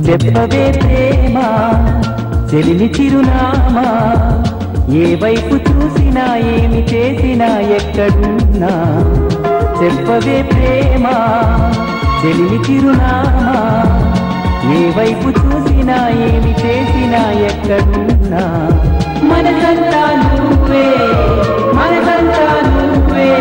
చెప్పవే ప్రేమ చెలిమి చిరునామా, ఏ వైపు చూసినా ఏమి చేసినా ఎక్కడున్నా. చెప్పవే ప్రేమ చెలిమి చిరునామా, ఏ వైపు చూసినా ఏమి చేసినా ఎక్కడున్నా. మనసంతా నువ్వే, మనసంతా నువ్వే.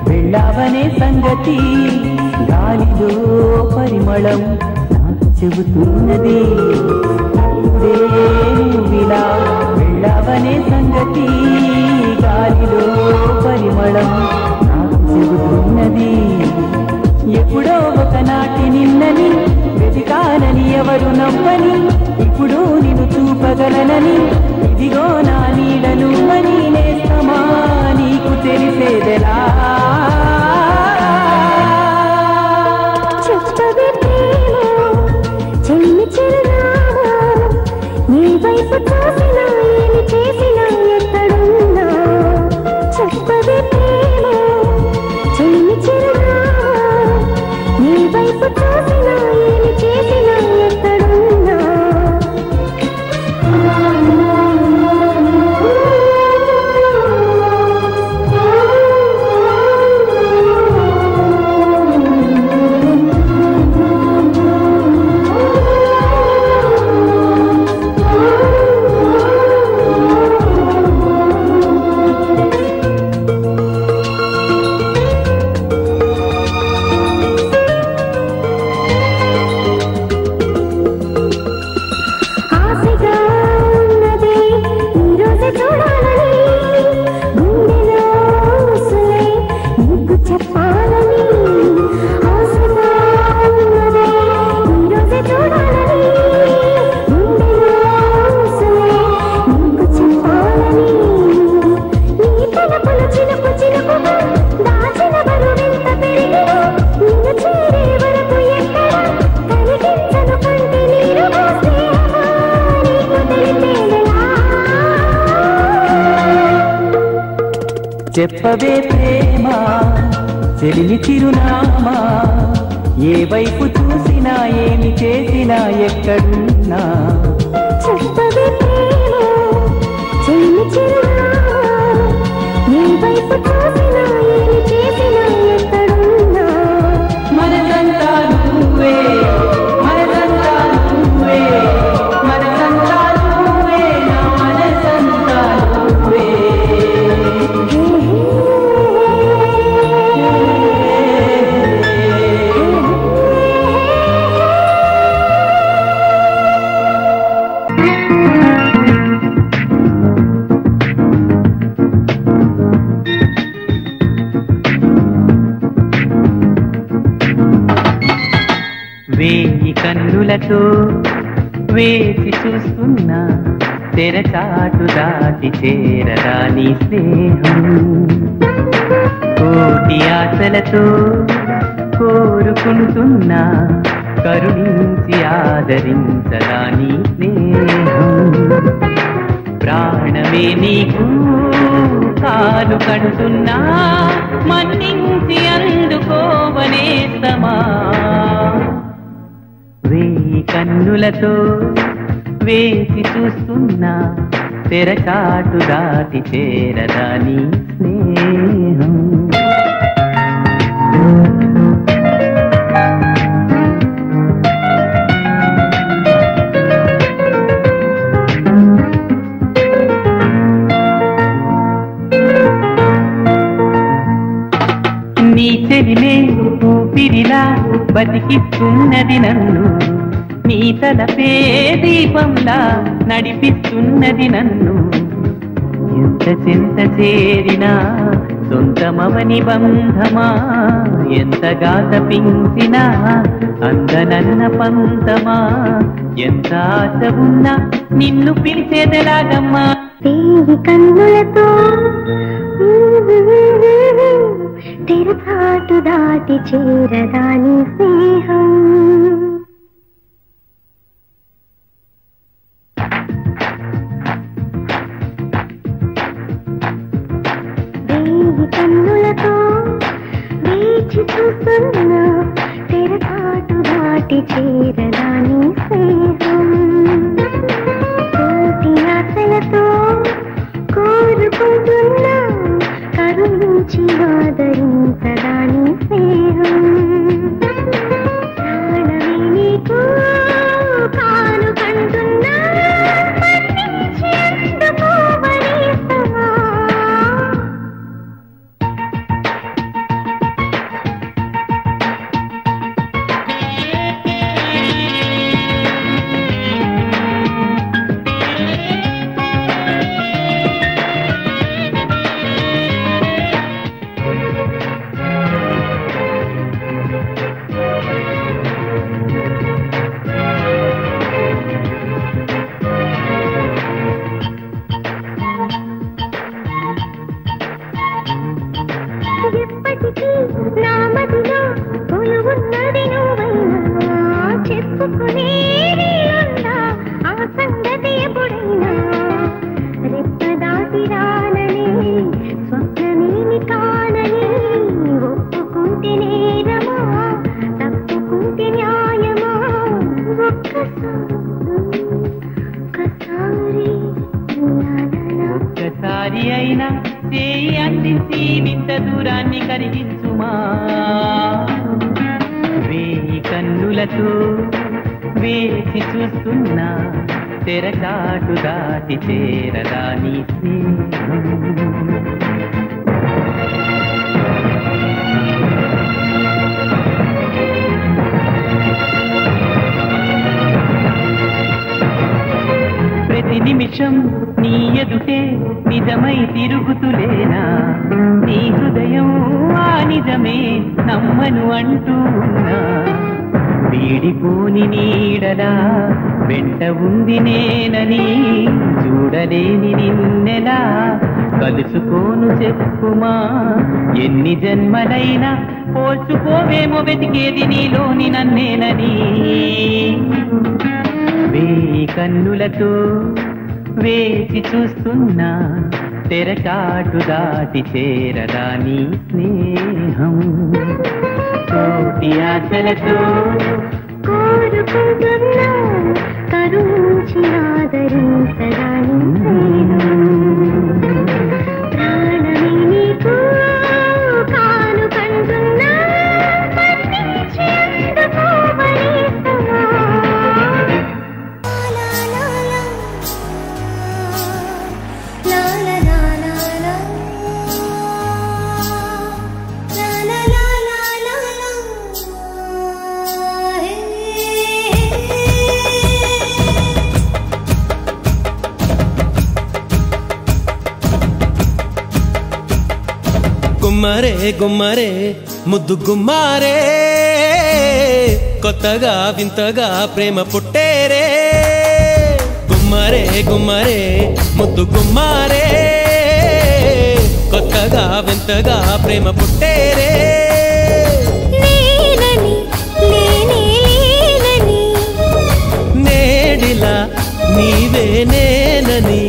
వెళ్ళావనే సంగతి గాలిలో పరిమళం నాకు చెబుతున్నది. నువ్విలా వెళ్ళావనే సంగతి గాలిలో పరిమళం నాకు చెబుతున్నది. ఎప్పుడో ఒకనాటి నిన్నని వెతికానని ఎవరు నవ్వని, ఇప్పుడు నిన్ను చూపగలనని ఇదిగో నా నీడను అని నేస్తమా నీకు తెలిసేదెలా. చెప్పవే ప్రేమ చెల్లి చిరునామా, నీ వైపు చూసినా ఏమి చేసినా ఎక్కడున్నా. చెప్పవే ప్రేమ చెల్లి చిరునామా, నీ వైపు చూసినా ఏమి చేసినా ఎక్కడున్నా. చెప్పవే ప్రేమ చెలిమి చిరునామా, ఏ వైపు చూసినా ఏమి చేసినా ఎక్కడున్నా. చెప్పవే ప్రేమ చెల్లి చిరునామా, నీ వైపు చూసినా ఏమి చేసినా ఎక్కడున్నా. మనసంతా నువ్వే, మనసంతా నువ్వే, మనసంతా నువ్వే, నా మనసంతా నువ్వే. వేయి కన్నులతో వేసి చూస్తున్నా, తెరచాటు దాటి చేరదా నీ స్నేహం. కోటి ఆశలతో కోరుకుంటున్నా, కరుణించి ఆదరించదా నీ స్నేహం. ప్రాణమే నీకు కాలు కంటున్నా, మన్నించి అందుకోవనేస్తమా. వేయి కన్నులతో వేసి చూస్తున్నా, తెరచాటు దాటి చేరదా నీ స్నేహం. నీ చెలిమే ఊపిరిలా బతికిస్తున్నది నన్ను, నీ తలపే దీపంలా నడిపిస్తున్నది నన్ను. ఎంత చింత చేరినా సొంతమవని బంధమా, ఎంతగా తపించినా అందనన్న పంతమా, ఎంత ఆశ ఉన్నా నిన్ను పిలిచేదెలాగమ్మా. వేయి కన్నులతో తెరచాటు దాటి చేరదాని స్నేహం. వేయి కన్నులతో వేచి చూస్తున్నా తెరచాటు దాటి చేరదాని స్నేహం. కోటి ఆశలతో కోరుకుంటున్నా కరుణించి ఆదరించదాని స్నేహం. ప్రాణమే నీకు కానుకంటున్నా మన్నించి అందుకోవనేస్తవా. ఎప్పటికీ నా మదిలో కొలువున్నది నువ్వైనా, చెప్పుకునేది ఉందా ఆ సంగతి ఎప్పుడైనా. రెప్ప దాటి రానని స్వప్నమేమి కానని ఒప్పుకుంటే నేరమా తప్పుకుంటే న్యాయమా. ఒక్కసారి అయినా చేయి అందించి వింత దూరాన్ని కరిగించుమా. వేయి కన్నులతో వేచి చూస్తున్నా తెరచాటు దాటి చేరదాని స్నేహం. ప్రతి నిమిషం నీ ఎదుటే నిజమై తిరుగుతులేనా, నీ హృదయం ఆ నిజమే నమ్మను అంటూ ఉన్నా. వీడిపోని నీడలా వెంట ఉంది నేనని చూడలేని నిన్నెలా కలుసుకోను చెప్పుమా. ఎన్ని జన్మలైనా పోల్చుకోవేమో వెతికేది నీలోని నన్నేనని. వేయి కన్నులతో వేచి చూస్తున్నా తెరచాటు దాటి చేరదాని స్నేహం. కోటి ఆశలతో కోరుకుంటున్నా కరుణించి ఆదరించదాని స్నేహం. ప్రాణమే నీకు కానుకంటున్నా మన్నించి అందుకోవనేస్తవా. గుమ్మరే గుమ్మరే ముద్దు గుమ్మారే, కొత్తగా వింతగా ప్రేమ పుట్టేరే. గుమ్మరే గుమ్మరే ముద్దు గుమ్మారే, కొత్తగా వింతగా ప్రేమ పుట్టేరే. నేనని నేనే లేనని నేడిలా నీవే నేనని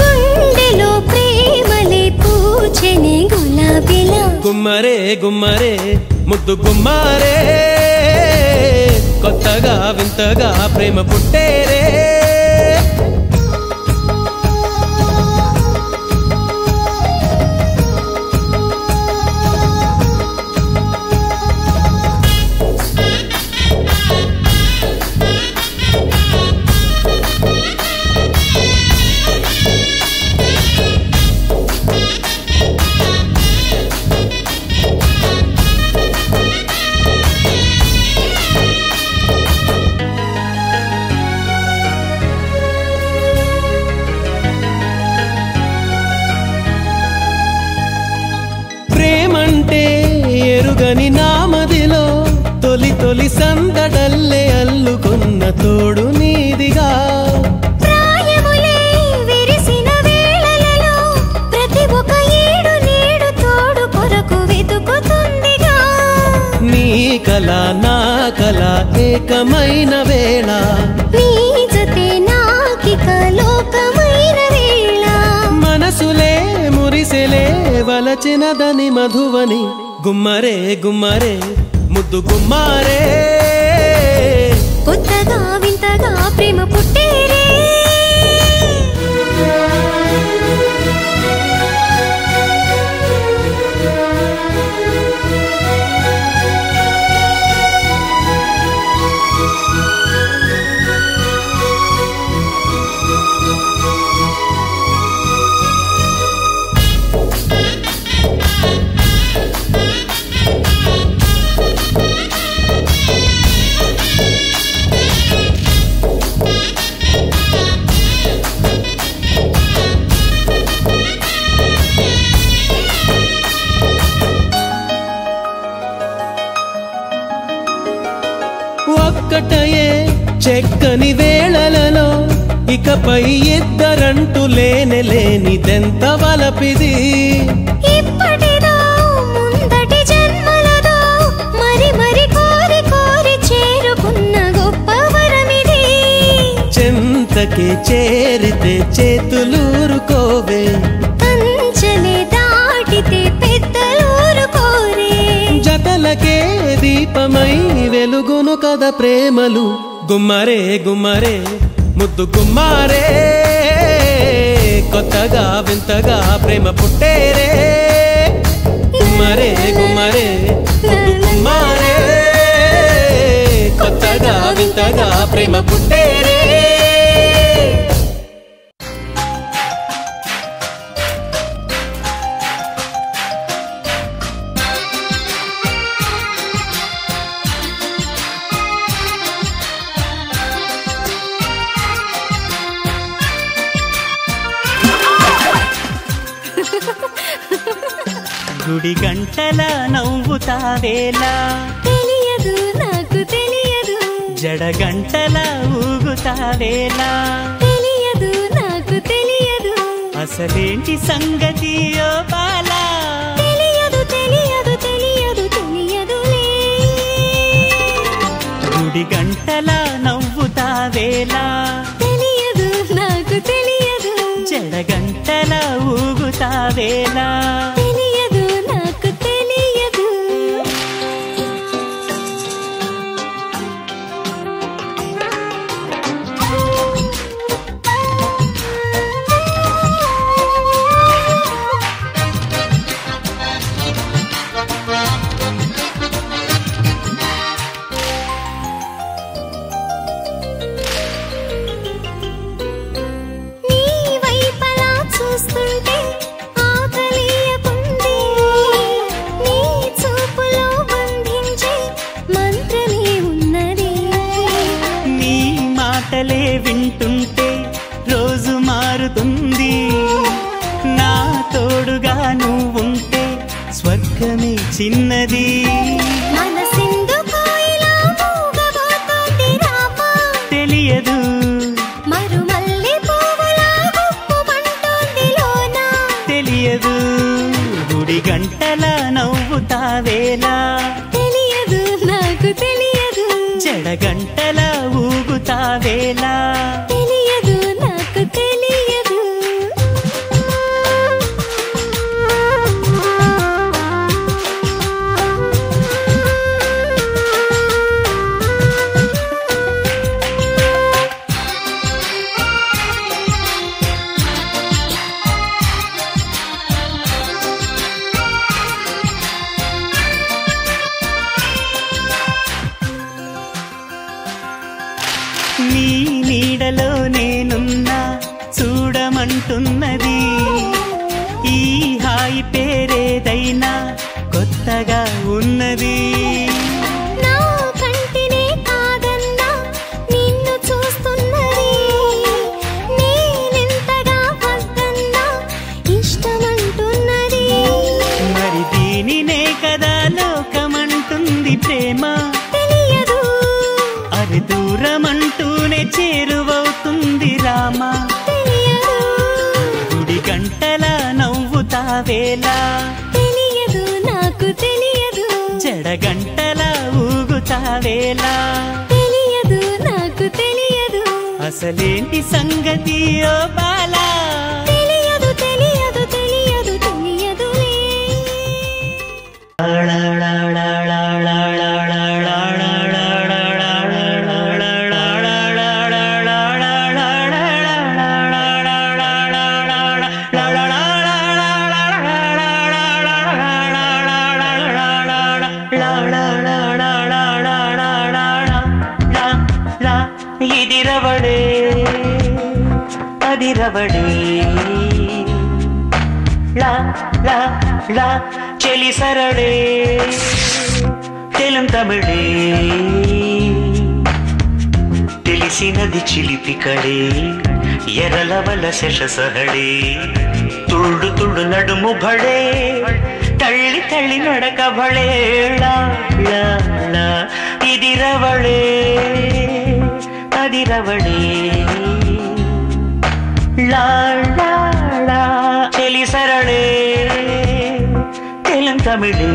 గుండెలో ప్రేమలే పూచెని గులాబీలా. గుమ్మరే గుమ్మరే ముద్దు గుమ్మారే, కొత్తగా వింతగా ప్రేమ పుట్టేరే. ఎరుగని నామదిలో తొలి తొలి సందడల్లే అల్లుకున్న తోడు నీదిగా ప్రాయములే విరిసిన వేళలలో ప్రతి ఒక్క ఏడు నీడు తోడు కొరకు వెతుకుతుందిగా నీ కల నా కల ఏకమైన వేళ నీ జతే నాకిక లోకమైన వేళ మనసులే మురిసెలే వలచినదని మధువని గుమ్మరే గుమ్మరే ముద్దు గుమ్మారే కొత్తగా వింతగా ప్రేమ పుట్టేరే ఒక్కటయే చెక్కని వేళలలో ఇకపై ఇద్దరంటూ లేనిదెంత వలపిది ఇప్పటిదో ముందటి జన్మలదో మరి మరి కోరి కోరి చేరుకున్న గొప్ప వరమిది చెంతకే చేరితే చేతులూరుకోవే కంచెలే దాటితే పెద్దలూరుకోరే జతలకే దీపమై వెలుగును కదా ప్రేమలు గుమ్మరే గుమ్మరే ముద్దు గుమ్మారే కొత్తగా వింతగా ప్రేమ పుట్టేరే గుమ్మరే గుమ్మరే ముద్దు గుమ్మారే కొత్తగా వింతగా ప్రేమ పుట్టేరే గుడి గంటల నవ్వుతావేలా తెలియదు నాకు తెలియదు జడ గంటల ఊగుతావేలా తెలియదు నాకు తెలియదు అసలేంటి సంగతి ఓ బాలా తెలియదు తెలియదు తెలియదు తెలియదులే గుడి గంటల నవ్వుతావేలా తెలియదు నాకు తెలియదు జడ గంటల ఊగుతావేలా తెలియదు నాకు తెలియదు నీ వైపలా చూస్తుంటే ఆకలియకుంది నీ చూపులో బంధించే మంత్రమే ఉన్నది నీ మాటలే వింటుంటే రోజు మారుతుంది నా తోడుగా నువ్వుంటే స్వర్గమే చిన్నది మనసెందుకో ఇలా మూగబోతోంది రామా తెలియదు మరుమల్లె పువ్వులా గుప్పుమంటోంది లోనా తెలియదు గుడి గంటల నవ్వుతావేలా తెలియదు నాకు తెలియదు జడ గంటల ఊగుతావేలా తెలియదు నాకు తెలియదు నీ నీడలో నేనున్నా చూడమంటున్నది ఈ హాయి పేరేదైనా కొత్తగా ఉన్నది నా కంటినే కాదన్నా నిన్ను చూస్తున్నది నేనెంతగా వద్దన్నా ఇష్టమంటున్నది మరి దీనినే కదా లోకం చేరువవుతుంది రామా తెలియదు గుడి గంటల నవ్వుతావేలా తెలియదు నాకు తెలియదు జడగంటల ఊగుతావేలా తెలియదు నాకు తెలియదు అసలేంటి సంగతి ఓ బాలా తెలియదు తెలియదు తెలియదు తెలియదులే ఇది రవడే అది రవడే లా లా లా చెలి సరడే తెలుంతమిడే తెలిసినది చిలిపికడే ఎరలవల శశసహడే తుళ్ళు తుళ్ళు నడుము భడే తళ్ళి తళ్ళి నడక భళే లా లా లా ఇది రవడే అది రవడే లా లా లా చెలి సరడే తెలుంతమిడే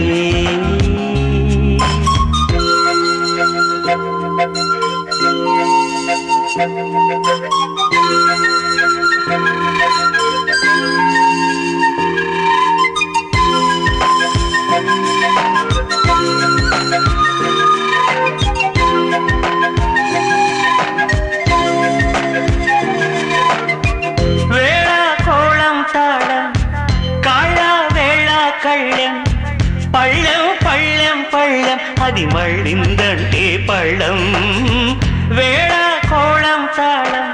వేళ కోళం తాళం కాళ్ళ వేళ కళ్ళెం పళ్ళెం పళ్ళెం పళ్ళెం అది మళ్ళిందంటే పళ్ళం వేళ కోళం తాళం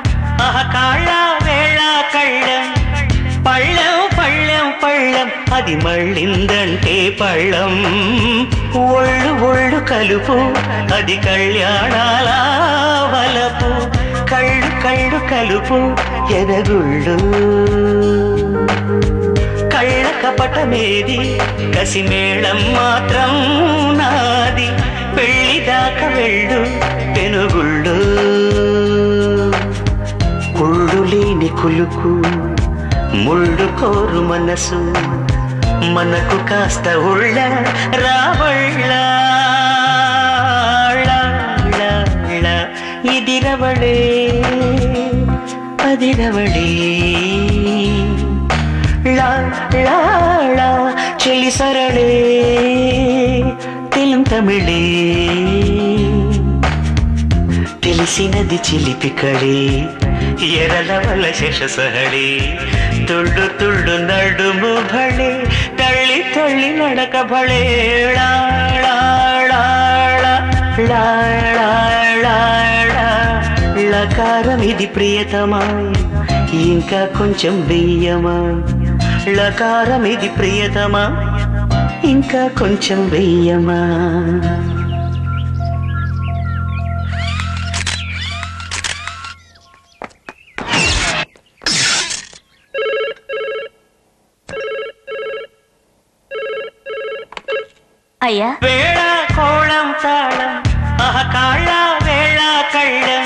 కాళ్ళ వేళ కళ్ళెం పళ్ళెం పళ్ళెం పళ్ళెం అది మళ్ళిందంటే పళ్ళం ఒళ్ళు ఒళ్ళు కలుపు అది కళ్యాణాల వలపు కళ్ళు కళ్ళు కలుపు ఎదగుళ్ళు కళ్ళ కపటమేది కసిమేళం మాత్రం నాది పెళ్లి దాకా వెళ్ళు పెనుగుళ్ళు కుళ్ళు లేని కులుకు ముళ్ళు కోరు మనసు మనకు కాస్త ఉళ్ళ రావళ్ళ ఇది రవడే అది రవడే లా లా లా చెలి సరడే తెలుంతమిడే తెలిసినది చిలిపికడే ఎరలవల శశసహడే తుళ్ళు తుళ్ళు నడుము భళే తళ్ళి తళ్ళి నడక భళే లా లా లా లా లా లా లా లకారం ఇది ప్రియతమా ఇంకా కొంచెం వెయ్యమా లకారం ఇది ప్రియతమా ఇంకా కొంచెం వెయ్యమా అయ్యా వేళ కోళం తాళం కాళ్ళ వేళ కళ్ళం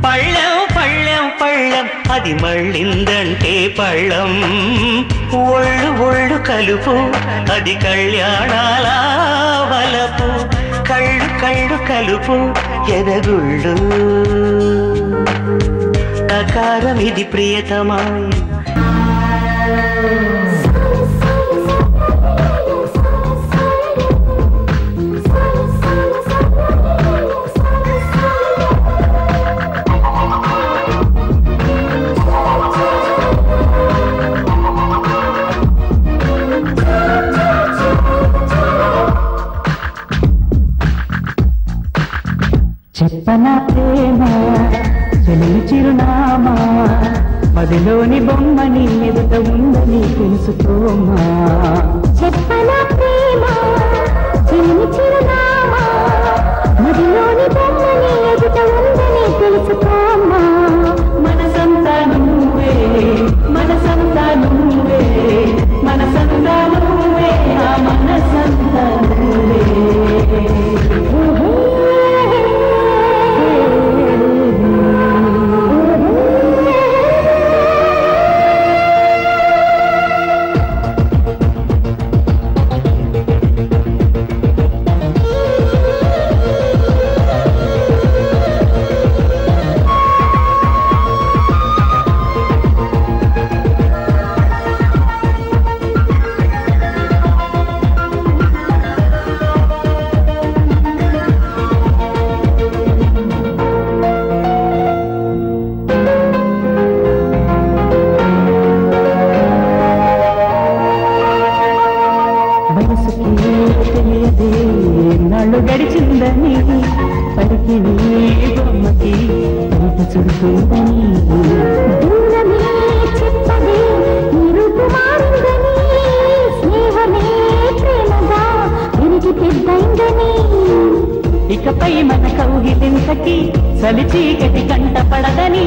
పళ్ళెం పళ్ళెం పళ్ళెం అది మళ్ళిందంటే పళ్ళం ఒళ్ళు ఒళ్ళు కలుపు అది కళ్యాణాల వలపు కళ్ళు కళ్ళు కలుపు ఎదగుళ్ళు అకారం ఇది ప్రియతమా చెప్పనా ప్రేమ చెలిమి చిరునామా పదిలోని బొమ్మని ఎదుట ఉందని తెలుసుకోమా చెప్పనా ప్రేమ చెలిమి చిరునామా మదిలోని బొమ్మని ఎదుట ఉందని తెలుసుకోమా మనసంతా నువ్వే మనసంతా నువ్వే మనసంతా నువ్వే ఆ మనసంతా నువ్వే ఏళ్ళు గడిచిందని పలికి బొమ్మకి బయట చుడుతుందని దూరమే చెప్పదే నీ రూపు మారిందని స్నేహమే ప్రేమగా విరిగి పెద్దైందని ఇకపై మన కౌగిలింతకి చలిచీకటి కంట పడదని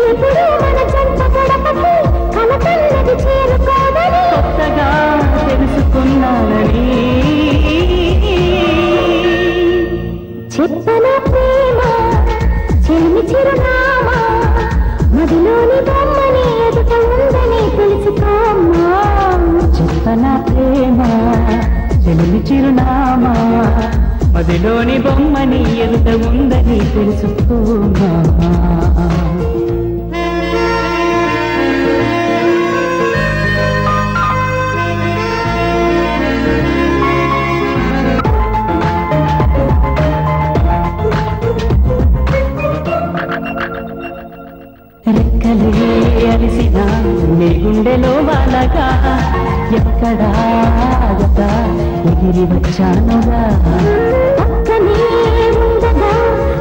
ఇప్పుడు మన జంట గడపకి కలకన్నది చేరుకోదని కొత్తగా తెలుసుకున్నానని చెప్పన ప్రేమ చెల్లి చిరునామా మదిలోని బొమ్మని ఎదుట ఉందని తెలుసుకోమ్మా చెప్పన ప్రేమ చెల్లి చిరునామా మదిలోని బొమ్మని ఎదుట ఉందని తెలుసుకోమా రెక్కలే అలిసిన నీ గుండెలో వాలగా ఎక్కడా ఎగిరి వచ్చానుగా పక్కనే ఉండగా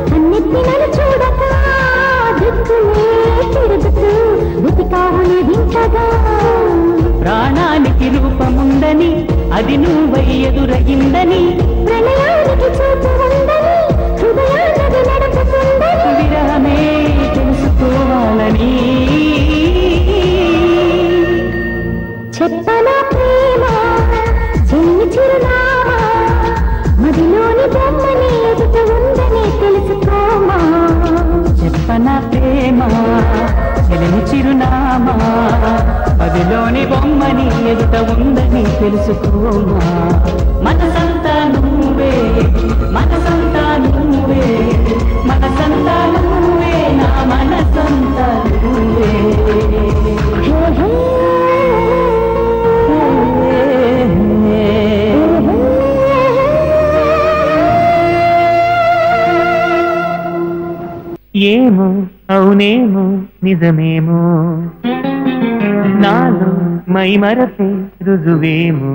కన్నెత్తి నన్ను చూడగా దిక్కులే తిరుగుతూ వెతికావుని వింటగా ప్రాణానికి రూపముందని అది నువ్వై ఎదురగిందని ప్రణయానికి చూపు ఉందని హృదయాన్ని నడుపుతుందని విరహమే తెలుసుకోవాలని చెప్పన ప్రేమ చెల్లి చిరునామా మదిలోని బొమ్మని ఎదుట ఉందని తెలుసుకోమా చెప్పన ప్రేమ చెలిని చిరునామా మదిలోని బొమ్మని ఎదుట ఉందని తెలుసుకోమా మనసంతా నువ్వే మనసంతా నువ్వే మనసంతా నువ్వే నా మనసంతా నువ్వే హే హే ఏమో అవునేమో నిజమేమో నాలో మై మరపే రుజువేమో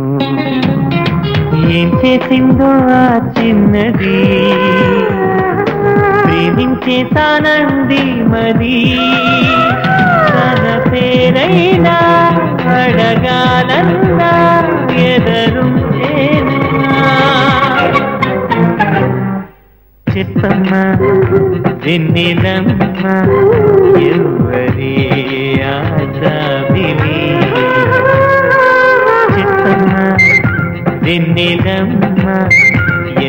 ఏం చేసిందో ఆ చిన్నది ప్రేమించేతానంది మరి తన పేరైనా అడగాలన్నా ఎదరుంటేనా చెప్పమ్మా వెన్నెలమ్మ ఎవరి ఆజాబిలి చెప్పమ్మా వెన్నెలమ్మ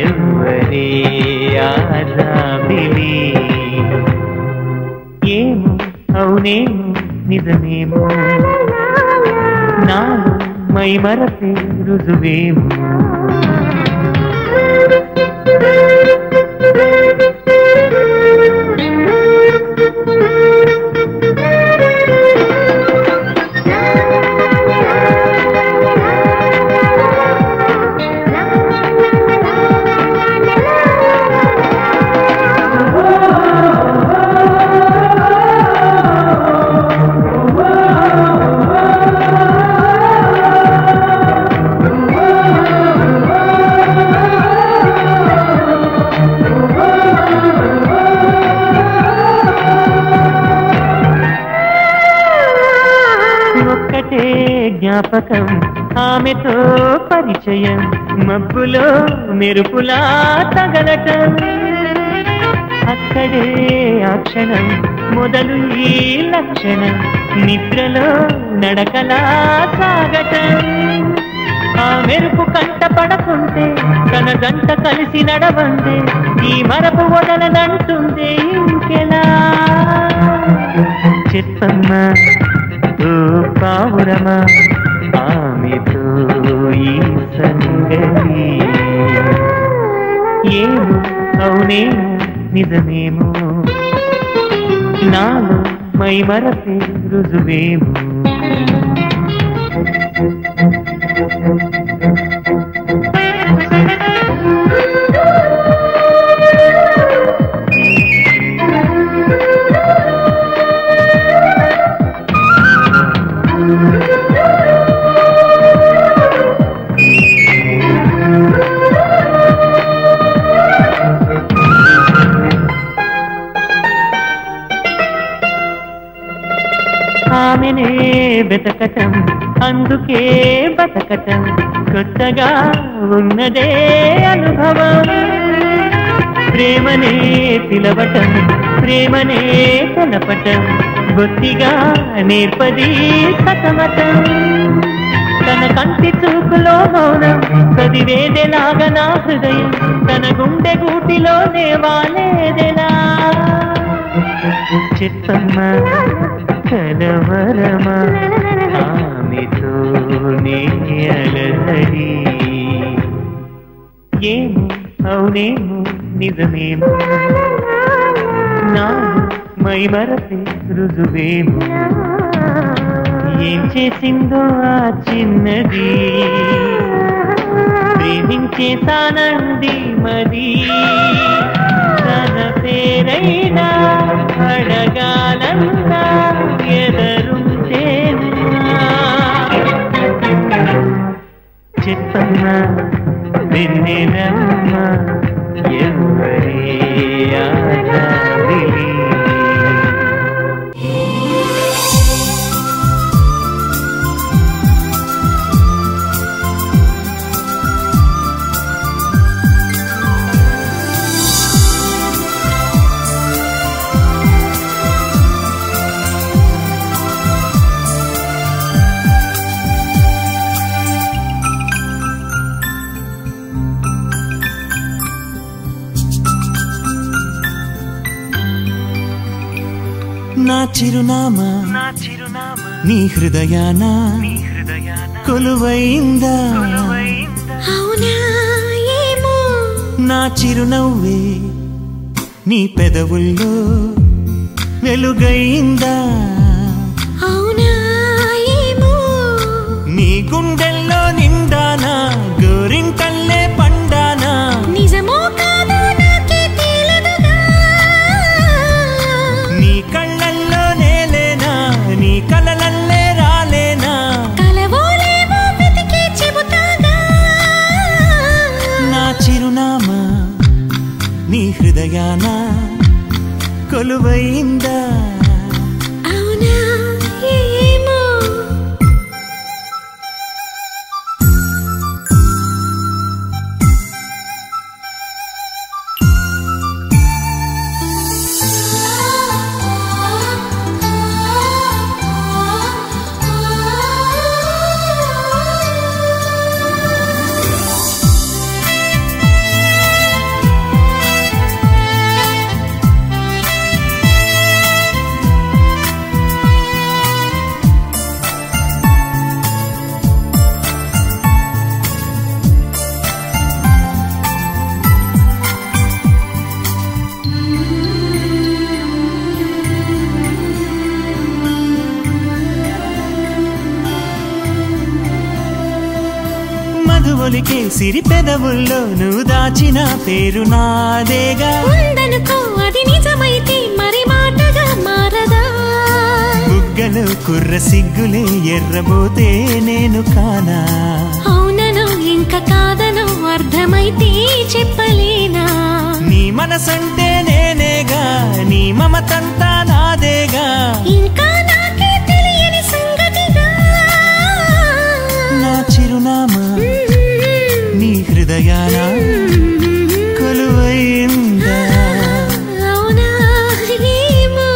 ఎవరి ఆజాబిలి ఏమో అవునేమో నిజమేమో నాలో మై మరపే రుజువేమో జ్ఞాపకం ఆమెతో పరిచయం మబ్బులో మెరుపులా తగలటం అక్కడే ఆ క్షణం మొదలు ఈ లక్షణం నిద్రలో నడకలా సాగటం ఆ మెరుపు కంట పడకుంటే తన గంట కలిసి నడవందే ఈ మరపు వదలనంటుంది ఇంకెలా చెప్పమ్మా ఓ పావురమా ఆమెతో ఈ సంగతి ఏమో అవునేమో నిజమేమో నాలో మై మరపే రుజువేమో వెతకటం అందుకే బతకటం కొత్తగా ఉన్నదే అనుభవం ప్రేమనే పిలవటం ప్రేమనే తెలపటం బొత్తిగా నేర్పది సతమతం తన కంటి చూపులో మౌనం చదివేదెలాగా నా హృదయం తన గుండె గూటిలోనే వాలేదెలా చెప్పమ్మా కలవరమా ఆమెతోనే అలసడి ఏమో అవునేమో నిజమేమో నాలో మైమరపే రుజువేమో ఏం చేసిందో ఆ చిన్నది ప్రేమించేసానంది మరి తన పేరైనా అడగాలన్నా ఎదరుంటేనా చెప్పమ్మా వెన్నెలమ్మా ఎవరే ఆజాదిలి నా చిరునామా నీ హృదయాన కొలువైందా అవునా ఏమో నా చిరునవ్వే నీ పెదవుల్లో వెలుగైందా అవునా ఏమో నీ గుండెల్లో నిండానా గోరింకల్లే పండానా నిజమో కాదో నాకే తెలియదుగా నీ కళ్ళల్లో నేలేనా నీ కలలల్లే రాలేనా కలవోలేమో వెతికి చెబుతాగా నా చిరునామా నీ హృదయాన కొలువైందా అవునా ఏమో మధువలికే సిరి పెదవుల్లో నువ్వు దాచిన పేరు నాదేగా ఉందనుకో అది నిజమైతే మరి మాటగా మారదా బుగ్గలు కుర్ర సిగ్గులే ఎర్రబోతే నేను కానా అవునను ఇంకా కాదను అర్థమైతే చెప్పలేనా నీ మనసంటే నేనేగా నీ మమతంతా నాదేగా ఇంకా నాకే తెలియని సంగతిగా నా చిరునామా నీ హృదయాన కొలువైందా అవునా ఏమో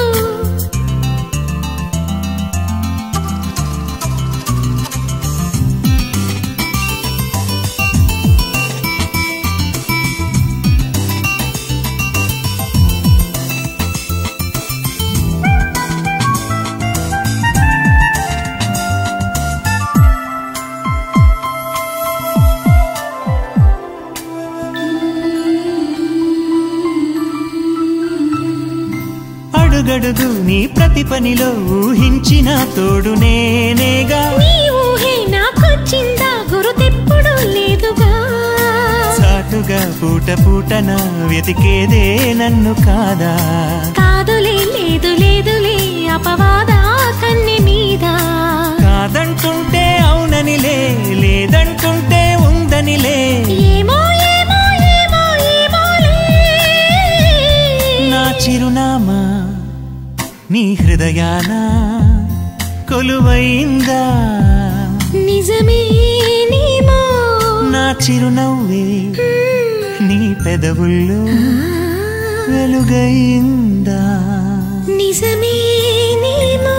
అడుగడుగు నీ ప్రతి పనిలో ఊహించిన తోడు నేనేగా నీ ఊహే నాకొచ్చిందా గురుతెప్పుడు లేదుగా సాటుగా పూట పూటన వెతికేదే నన్ను కాదా కాదులే లేదు లేదులే అపవాదా కన్నె మీద కాదంటుంటే అవుననిలే లేదంటుంటే ఉందనిలే ఏమో ఏమో ఏమో ఏమోలే నా చిరునామా నీ హృదయాన కొలువైందా నిజమేనేమో నా చిరునవ్వే నీ పెదవుల్లో వెలుగైందా నిజమేనేమో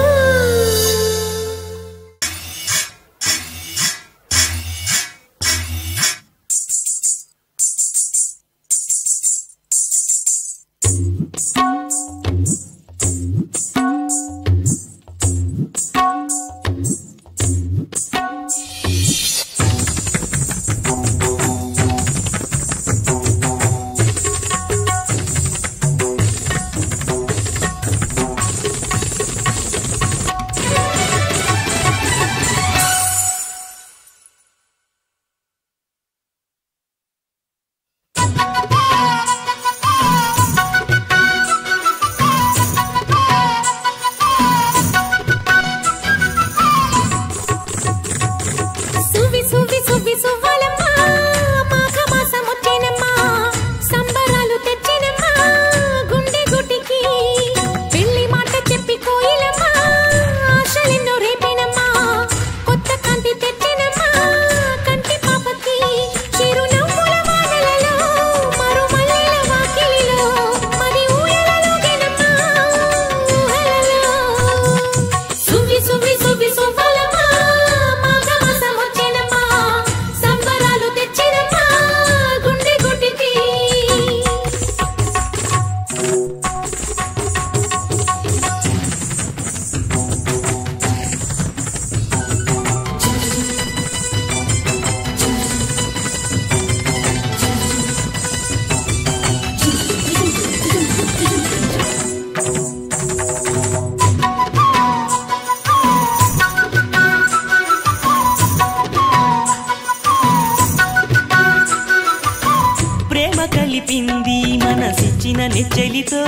చెలితో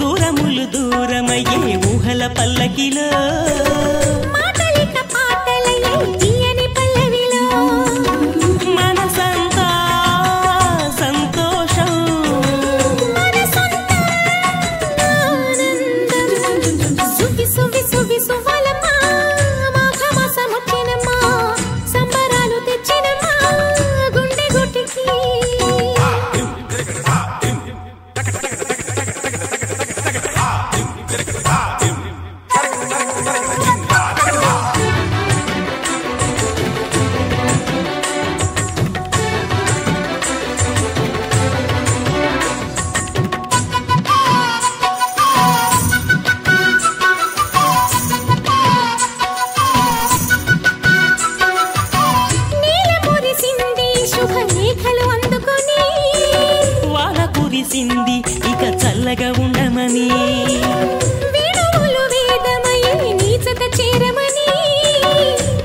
దూరములు దూరమయ్యే ఊహల పల్లకిలో మనసంతా సంతోషం ఇక చల్లగా ఉండమని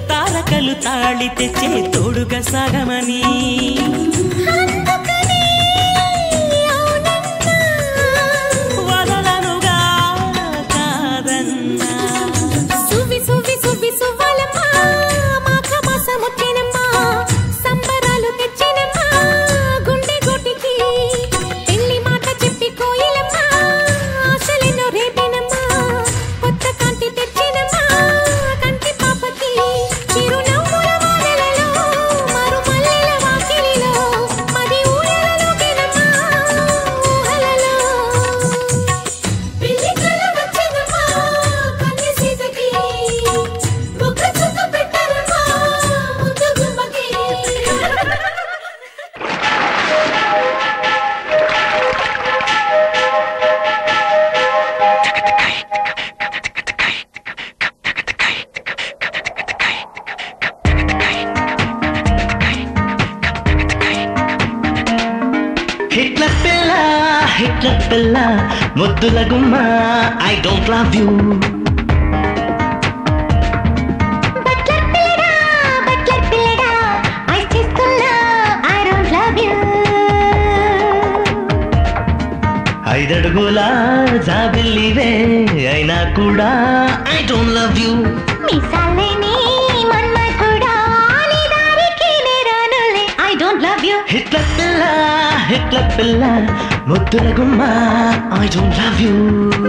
తారకలు తాళి తెచ్చే తోడుగా సాగమని వదలనుగా కాదన్నా హిట్లర్ పిల్ల ముద్దుల గుమ్మ ఐ డోంట్ లవ్ యూ ఐదడుగుల జాబిల్లివే అయినా కూడా I don't love you Hitler పిల్ల హిట్ల పిల్ల ముద్దుల గుమ్మ ఐ డోంట్ లవ్ యూ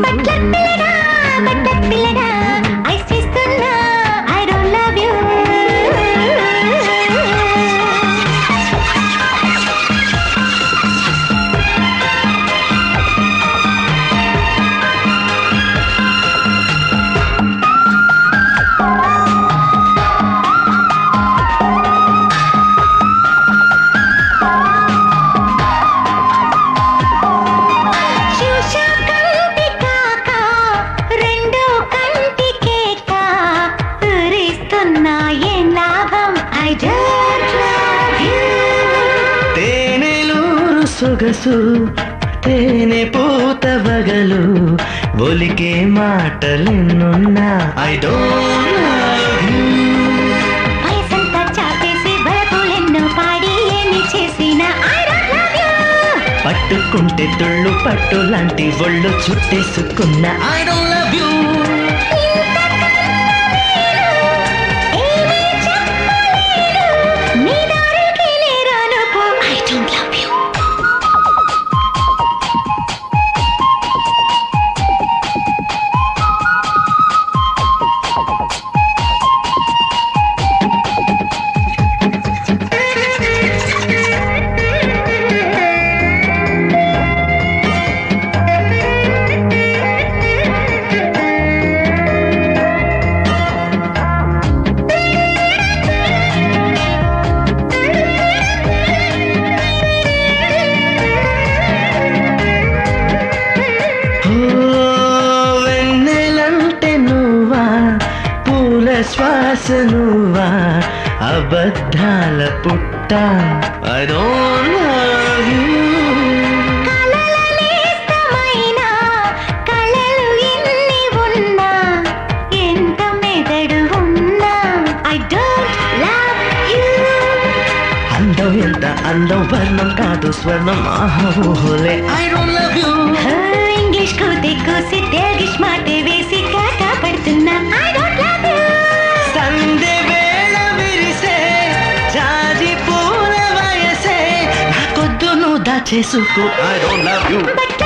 బట్ల పిల్లడా ఐస్ చేస్తున్నా ఐ డోంట్ లవ్ యూ సొగసు తేనె పూత వగలు ఒలికే మాటలెన్నున్నా ఐ డోంట్ లవ్ యూ వయసంతా చాపేసి బలపులెన్నో పాడి ఏమి చేసినా ఐ డోంట్ లవ్ యూ పట్టుకుంటే తుళ్ళు పట్టు లాంటి ఒళ్ళు చుట్టేసుకున్న ఐ డోంట్ లవ్ యూ శ్వాస నువ్వా అబద్ధాల పుట్ట ఐ డోంట్ లవ్ యూ కలలనేస్తమైన కలలు ఎన్ని ఉన్నా ఎంత మెదడు ఉన్నా ఐ డోంట్ లవ్ యూ అందం ఎంత అందం వర్ణం కాదు స్వర్ణం ఆహోలే I don't love you English కూతే కూసి తెలుగిష్ మాట వేసి కాక పడుతున్నా ఐ డోంట్ లవ్ యూ సందే వేళ విరిసే జాజి పూల వయసే నాకొద్దు నువ్వు దాచేసుకో ఐ డోంట్ లవ్ యూ బట్ల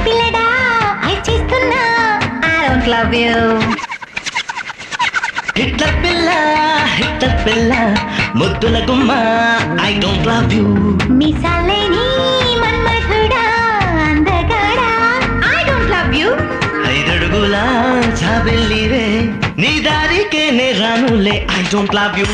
పిల్లడా ఐ చేస్తున్నా I don't love you Hitler పిల్ల ముద్దుల గుమ్మ ఐ డోంట్ లవ్ యూ మిసాలేని మన్మధుడా అందగాడా ఐ డోంట్ లవ్ యూ ఐదడుగుల జాబెల్లివే నీ దారికే నే రానులే ఐ డోంట్ లవ్ యూ